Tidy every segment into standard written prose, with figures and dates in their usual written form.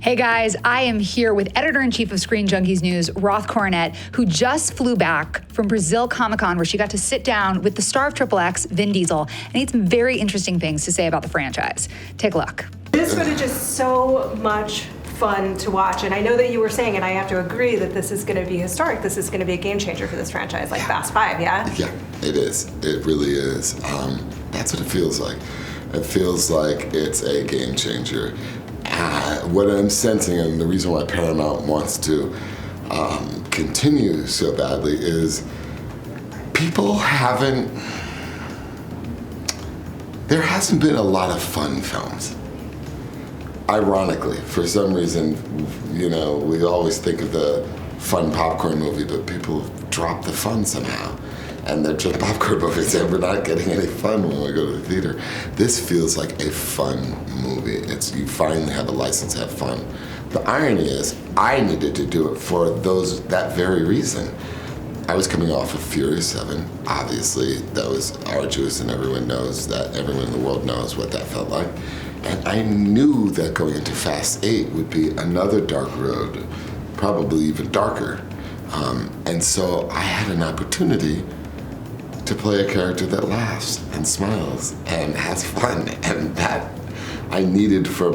Hey guys, I am here with editor-in-chief of ScreenJunkies News, Roth Coronet, who just flew back from Brazil Comic-Con where she got to sit down with the star of XXX, Vin Diesel, and he had some very interesting things to say about the franchise. Take a look. This footage is so much fun to watch, and I know that you were saying, and I have to agree, that this is going to be historic. This is going to be a game changer for this franchise, like Fast 5, yeah? Yeah, it is. It really is. That's what it feels like. It feels like it's a game changer. What I'm sensing, and the reason why Paramount wants to continue so badly, is people there hasn't been a lot of fun films. Ironically, for some reason, you know, we always think of the fun popcorn movie, but people drop the fun somehow. And they're just popcorn movies, and we're not getting any fun when we go to the theater. This feels like a fun movie. You finally have a license to have fun. The irony is, I needed to do it for that very reason. I was coming off of Furious 7. Obviously, that was arduous, and everyone in the world knows what that felt like. And I knew that going into Fast 8 would be another dark road, probably even darker. And so I had an opportunity to play a character that laughs and smiles and has fun, and that I needed for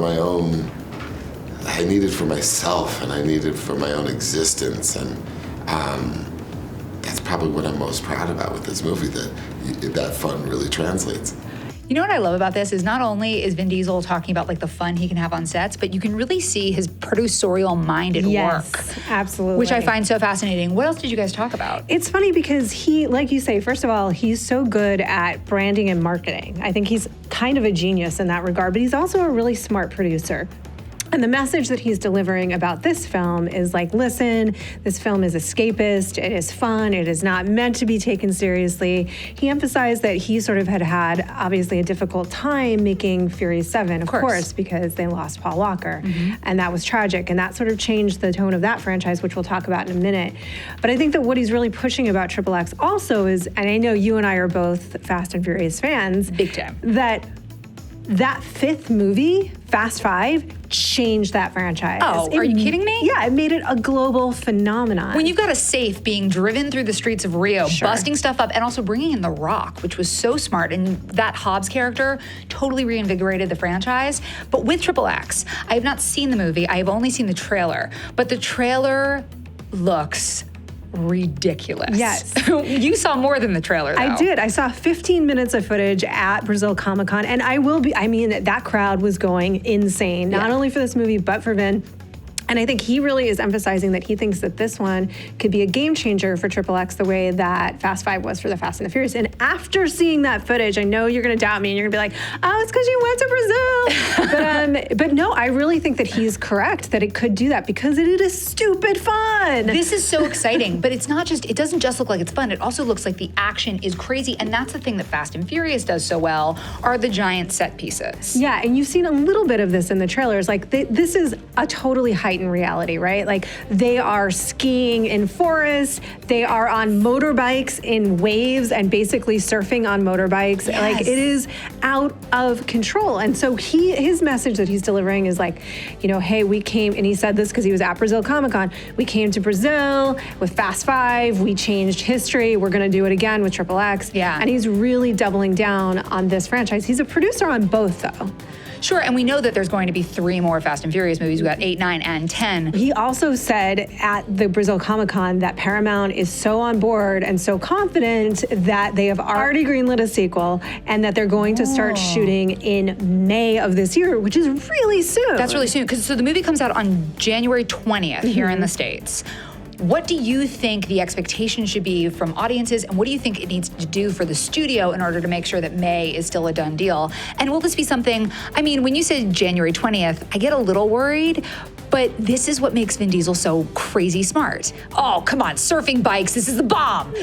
myself, and I needed for my own existence, and that's probably what I'm most proud about with this movie, that fun really translates. You know what I love about this is not only is Vin Diesel talking about like the fun he can have on sets, but you can really see his producerial mind at work. Absolutely. Which I find so fascinating. What else did you guys talk about? It's funny because he, like you say, first of all, he's so good at branding and marketing. I think he's kind of a genius in that regard, but he's also a really smart producer. And the message that he's delivering about this film is like, listen, this film is escapist, it is fun, it is not meant to be taken seriously. He emphasized that he sort of had obviously a difficult time making Furious 7, of course, because they lost Paul Walker. Mm-hmm. And that was tragic. And that sort of changed the tone of that franchise, which we'll talk about in a minute. But I think that what he's really pushing about XXX also is, and I know you and I are both Fast and Furious fans. Big time. That fifth movie, Fast 5, changed that franchise. Oh, are you kidding me? Yeah, it made it a global phenomenon. When you've got a safe being driven through the streets of Rio, busting stuff up, and also bringing in The Rock, which was so smart, and that Hobbs character totally reinvigorated the franchise. But with XXX, I have not seen the movie. I have only seen the trailer. But the trailer looks ridiculous. Yes. You saw more than the trailer, though. I did. I saw 15 minutes of footage at Brazil Comic-Con, and that crowd was going insane, not only for this movie, but for Vin. And I think he really is emphasizing that he thinks that this one could be a game changer for XXX the way that Fast 5 was for the Fast and the Furious. And after seeing that footage, I know you're going to doubt me and you're going to be like, oh, it's because you went to Brazil. but no, I really think that he's correct that it could do that because it is stupid fun. This is so exciting, but it doesn't just look like it's fun. It also looks like the action is crazy. And that's the thing that Fast and Furious does so well, are the giant set pieces. Yeah, and you've seen a little bit of this in the trailers. Like this is a totally heightened reality, right? Like they are skiing in forests, they are on motorbikes in waves and basically surfing on motorbikes. Yes. Like it is out of control. And so his message that he's delivering is like, you know, hey, we came, and he said this because he was at Brazil Comic-Con, we came to Brazil with Fast 5, we changed history, we're gonna do it again with XXX. Yeah. And he's really doubling down on this franchise. He's a producer on both though. Sure, and we know that there's going to be 3 more Fast and Furious movies. We've got 8, 9, and 10. He also said at the Brazil Comic-Con that Paramount is so on board and so confident that they have already greenlit a sequel and that they're going to start shooting in May of this year, which is really soon. That's really soon, because the movie comes out on January 20th here in the States. What do you think the expectation should be from audiences, and what do you think it needs to do for the studio in order to make sure that May is still a done deal? And will this be something, I mean, when you said January 20th, I get a little worried, but this is what makes Vin Diesel so crazy smart. Oh, come on, surfing bikes, this is the bomb.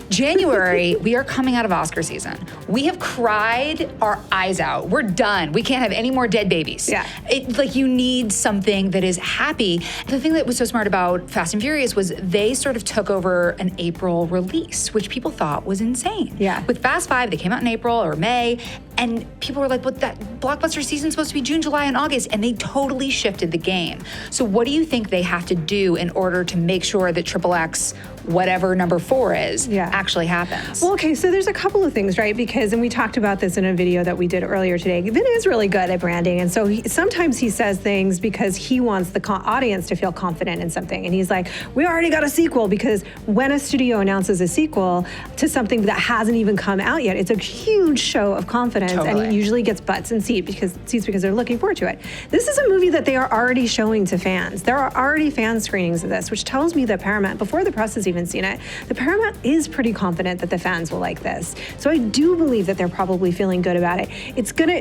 January, we are coming out of Oscar season. We have cried our eyes out. We're done. We can't have any more dead babies. Yeah. You need something that is happy. The thing that was so smart about Fast and Furious was they sort of took over an April release, which people thought was insane. Yeah. With Fast 5, they came out in April or May, And people were like, but that blockbuster season's supposed to be June, July, and August, and they totally shifted the game. So what do you think they have to do in order to make sure that XXX, whatever number 4 is, actually happens? Well, okay, so there's a couple of things, right? Because, and we talked about this in a video that we did earlier today, Vin is really good at branding, and so sometimes he says things because he wants the audience to feel confident in something. And he's like, we already got a sequel, because when a studio announces a sequel to something that hasn't even come out yet, it's a huge show of confidence. And it usually gets butts in seats because they're looking forward to it. This is a movie that they are already showing to fans. There are already fan screenings of this, which tells me that Paramount, before the press has even seen it, the Paramount is pretty confident that the fans will like this. So I do believe that they're probably feeling good about it.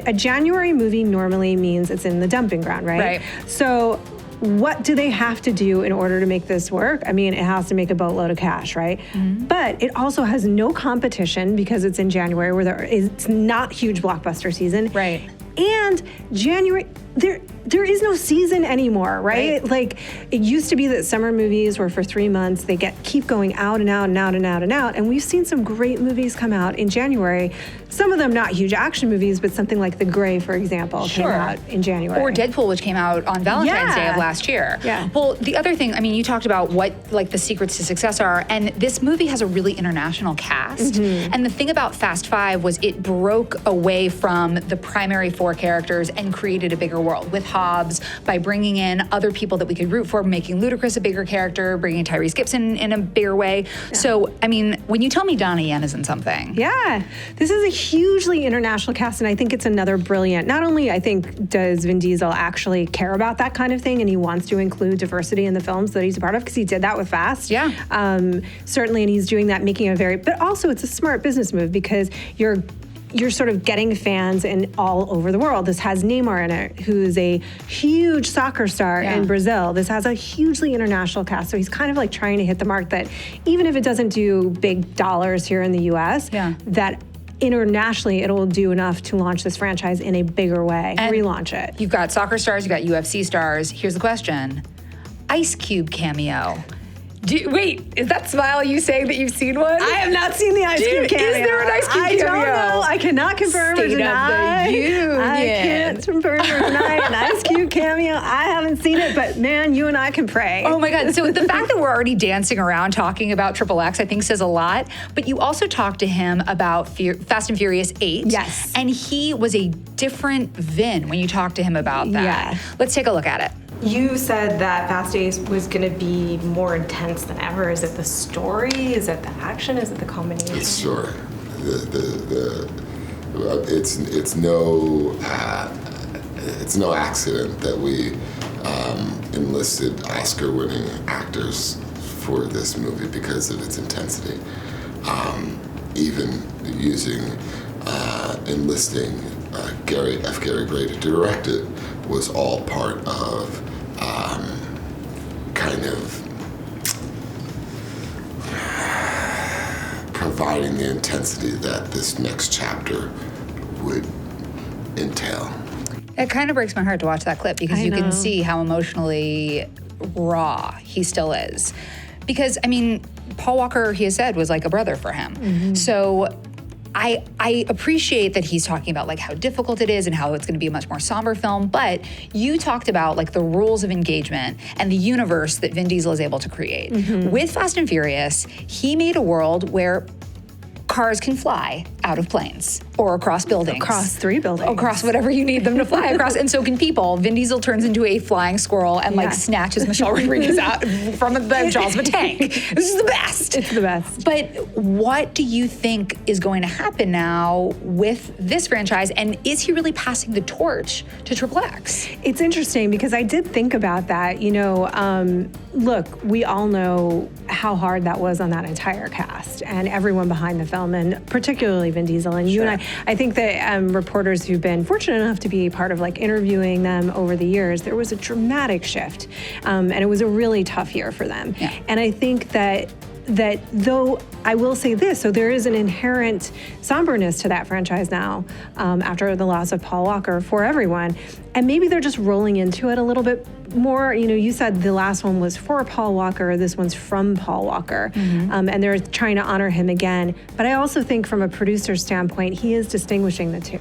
A January movie normally means it's in the dumping ground, right? Right. So what do they have to do in order to make this work? I mean, it has to make a boatload of cash, right? Mm-hmm. But it also has no competition because it's in January, where it's not huge blockbuster season. Right. And January, there is no season anymore, right? Like, it used to be that summer movies were for 3 months. They keep going out and out and out and out and out. And we've seen some great movies come out in January. Some of them not huge action movies, but something like The Grey, for example, came out in January. Or Deadpool, which came out on Valentine's Day of last year. Yeah. Well, the other thing, I mean, you talked about what like the secrets to success are, and this movie has a really international cast. Mm-hmm. And the thing about Fast Five was it broke away from the primary 4 characters and created a bigger world with Hobbs, by bringing in other people that we could root for, making Ludacris a bigger character, bringing Tyrese Gibson in a bigger way. Yeah. So, I mean, when you tell me Donnie Yen is in something. Yeah, this is a hugely international cast, and I think it's another brilliant, not only I think does Vin Diesel actually care about that kind of thing, and he wants to include diversity in the films that he's a part of, because he did that with Fast. Yeah. Certainly, and he's doing that, making but also it's a smart business move, because you're sort of getting fans in all over the world. This has Neymar in it, who's a huge soccer star in Brazil. This has a hugely international cast. So he's kind of like trying to hit the mark that even if it doesn't do big dollars here in the US, that internationally it'll do enough to launch this franchise in a bigger way, and relaunch it. You've got soccer stars, you've got UFC stars. Here's the question. Ice Cube cameo. Wait, is that smile you saying that you've seen one? I have not seen the Ice Cube cameo. Is there an Ice Cube cameo? I don't know. I cannot confirm or deny. I can't confirm or deny an Ice Cube cameo. I haven't seen it, but man, you and I can pray. Oh my God. So the fact that we're already dancing around talking about XXX, I think says a lot. But you also talked to him about Fast and Furious 8. Yes. And he was a different Vin when you talked to him about that. Yeah. Let's take a look at it. You said that Fast 8 was going to be more intense than ever. Is it the story? Is it the action? Is it the combination? It's story. It's no accident that we enlisted Oscar-winning actors for this movie because of its intensity. Even enlisting Gary Gray to direct it was all part of kind of providing the intensity that this next chapter would entail. It kind of breaks my heart to watch that clip, because you can see how emotionally raw he still is. Because, I mean, Paul Walker, he has said, was like a brother for him. Mm-hmm. So I appreciate that he's talking about like how difficult it is and how it's going to be a much more somber film, but you talked about like the rules of engagement and the universe that Vin Diesel is able to create. Mm-hmm. With Fast and Furious, he made a world where cars can fly out of planes or across buildings. Across 3 buildings. Across whatever you need them to fly across. And so can people. Vin Diesel turns into a flying squirrel and like snatches Michelle Rodriguez out from the jaws of a tank. This is the best. It's the best. But what do you think is going to happen now with this franchise? And is he really passing the torch to XXX? It's interesting because I did think about that. You know, look, we all know how hard that was on that entire cast and everyone behind the film, and particularly Vin Diesel. And you and I think that reporters who've been fortunate enough to be part of like interviewing them over the years, there was a dramatic shift, and it was a really tough year for them. Yeah. And I think that though I will say this, so there is an inherent somberness to that franchise now after the loss of Paul Walker for everyone, and maybe they're just rolling into it a little bit more, you said the last one was for Paul Walker, this one's from Paul Walker, and they're trying to honor him again. But I also think from a producer standpoint, he is distinguishing the two.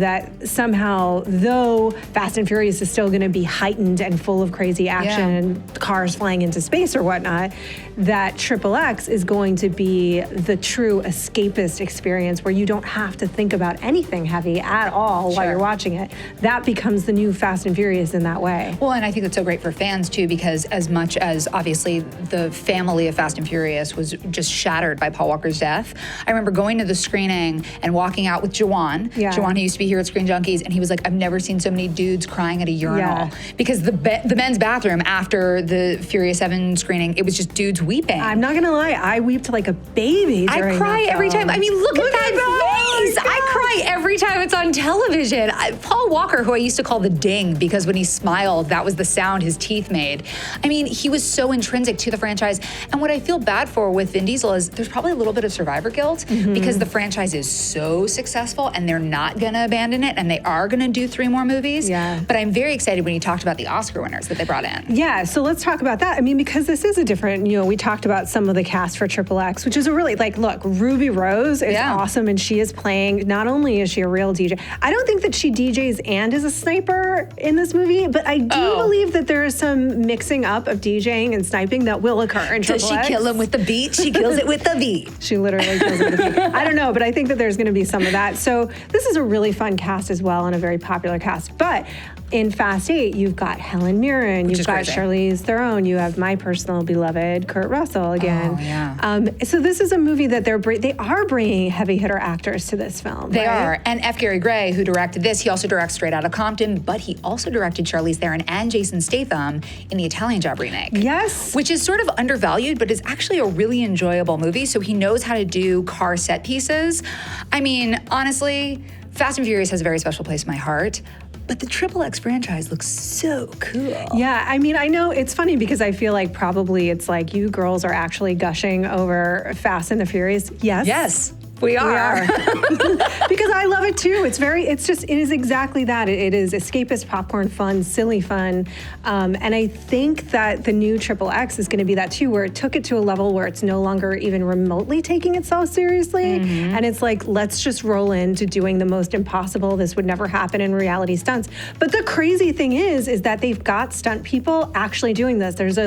That somehow, though Fast and Furious is still going to be heightened and full of crazy action and cars flying into space or whatnot, that XXX is going to be the true escapist experience where you don't have to think about anything heavy at all while you're watching it. That becomes the new Fast and Furious in that way. Well, and I think that's so great for fans too, because as much as obviously the family of Fast and Furious was just shattered by Paul Walker's death, I remember going to the screening and walking out with Jawan. Jawan, who used to be here at Screen Junkies, and he was like, I've never seen so many dudes crying at a urinal. Because the men's bathroom after the Furious 7 screening, it was just dudes weeping. I'm not gonna lie, I wept like a baby during I cry that every film. time. I mean, look at that face. Oh, I cry every time it's on television. Paul Walker, who I used to call the ding, because when he smiled, that was the sound his teeth made. I mean, he was so intrinsic to the franchise. And what I feel bad for with Vin Diesel is there's probably a little bit of survivor guilt because the franchise is so successful and they're not gonna abandon it and they are gonna do 3 more movies. But I'm very excited when you talked about the Oscar winners that they brought in. Yeah, so let's talk about that. I mean, because this is a different, we talked about some of the cast for XXX, which is a really, look, Ruby Rose is awesome, and she is playing, not only is she a real DJ, I don't think that she DJs and is a sniper in this movie, but I do believe that there is some mixing up of DJing and sniping that will occur in XXX. Does she kill him with the beat? She kills it with the beat. She literally kills it with the beat. I don't know, but I think that there's gonna be some of that. So this is a really fun cast as well, and a very popular cast. But in Fast 8, you've got Helen Mirren, you've got Charlize Theron, you have my personal beloved Kurt Russell again. So this is a movie that they are bringing heavy hitter actors to this film. They are. And F. Gary Gray, who directed this, he also directs Straight Outta Compton, but he also directed Charlize Theron and Jason Statham in the Italian Job remake. Yes. Which is sort of undervalued, but is actually a really enjoyable movie. So he knows how to do car set pieces. I mean, honestly, Fast and Furious has a very special place in my heart. But the XXX franchise looks so cool. Yeah, I mean, I know it's funny because I feel like probably it's like you girls are actually gushing over Fast and the Furious. Yes. Yes. We are. Because I love it too. It is exactly that. It is escapist, popcorn fun, silly fun. And I think that the new XXX is going to be that too, where it took it to a level where it's no longer even remotely taking itself seriously. And it's like, let's just roll into doing the most impossible. This would never happen in reality stunts. But the crazy thing is that they've got stunt people actually doing this. There's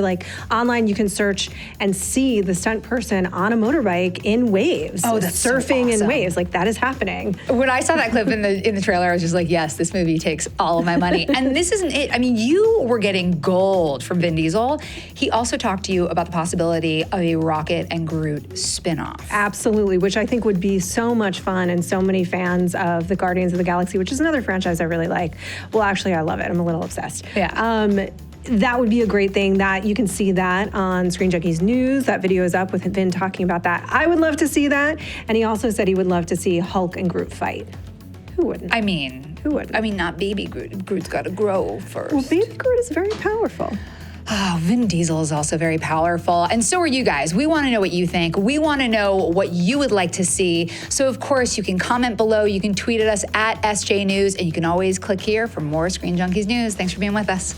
online you can search and see the stunt person on a motorbike in waves. Oh, that's surfing in waves, that is happening. When I saw that clip in the trailer, I was just like, yes, this movie takes all of my money. And this isn't it. I mean, you were getting gold from Vin Diesel. He also talked to you about the possibility of a Rocket and Groot spinoff. Absolutely, which I think would be so much fun, and so many fans of the Guardians of the Galaxy, which is another franchise I really like. Well, actually, I love it. I'm a little obsessed. Yeah. That would be a great thing. That you can see that on Screen Junkies News. That video is up with Vin talking about that. I would love to see that. And he also said he would love to see Hulk and Groot fight. Who wouldn't? I mean, who wouldn't? I mean, not baby Groot. Groot's got to grow first. Well, baby Groot is very powerful. Oh, Vin Diesel is also very powerful. And so are you guys. We want to know what you think. We want to know what you would like to see. So, of course, you can comment below. You can tweet at us at SJ News. And you can always click here for more Screen Junkies news. Thanks for being with us.